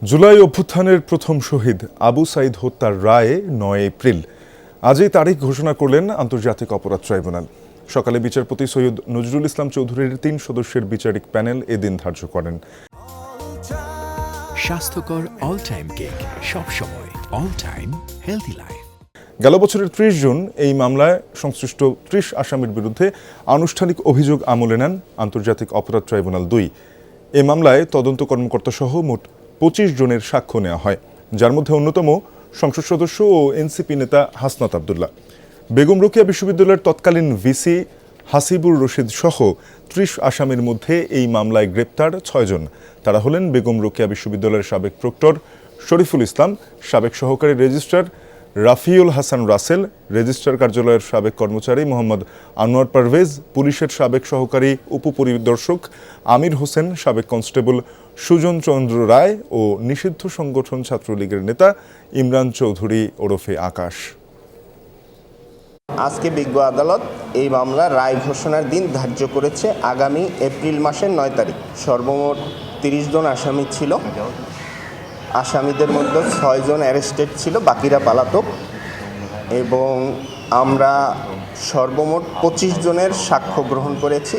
জুলাই অভ্যুত্থানের প্রথম শহীদ আবু সাঈদ হত্যার রায়ে ৯ এপ্রিল আজই তারিখ ঘোষণা করলেন আন্তর্জাতিক অপরাধ ট্রাইব্যুনাল। সকালে বিচারপতি সৈয়দ নজরুল ইসলাম চৌধুরীর ৩ সদস্যের বিচারিক প্যানেল এদিন ধার্য করেন। স্বাস্থ্যকর অল টাইম কেক, সব সময় অল টাইম হেলদি লাইফ। গেল বছরের ৩০ জুন এই মামলায় সংশ্লিষ্ট ৩০ আসামির বিরুদ্ধে আনুষ্ঠানিক অভিযোগ আমলে নেন আন্তর্জাতিক অপরাধ ট্রাইব্যুনাল ২। এ মামলায় তদন্ত কর্মকর্তা সহ মোট ২৫ জনের সাক্ষ্য নেওয়া হয়, যার মধ্যে অন্যতম সংসদ সদস্য ও এনসিপি নেতা হাসনাত আবদুল্লাহ। বেগম রোকেয়া বিশ্ববিদ্যালয়ের তৎকালীন ভিসি হাসিবুর রশিদ সহ ৩০ আসামির মধ্যে এই মামলায় গ্রেপ্তার ৬ জন। তারা হলেন বেগম রোকেয়া বিশ্ববিদ্যালয়ের সাবেক প্রক্টর শরীফুল ইসলাম, সাবেক সহকারী রেজিস্ট্রার রাফিউল হাসান রাসেল, রেজিস্ট্রার কার্যালয়ের সাবেক কর্মচারী মোহাম্মদ আনোয়ার পারভেজ, পুলিশের সাবেক সহকারী উপপরিদর্শক আমির হোসেন, সাবেক কনস্টেবল সুজন চন্দ্র রায় ও নিষিদ্ধ সংগঠন ছাত্রলীগের নেতা ইমরান চৌধুরী ওরফে আকাশ। আজকে বিজ্ঞ আদালত এই মামলার রায় ঘোষণার দিন ধার্য করেছে আগামী এপ্রিল মাসের ৯ তারিখ। সর্বমোট ৩০ জন আসামি ছিল। আসামিদের মধ্যে ৬ জন অ্যারেস্টেড ছিল, বাকিরা পলাতক। এবং আমরা সর্বমোট ২৫ জনের সাক্ষ্য গ্রহণ করেছি।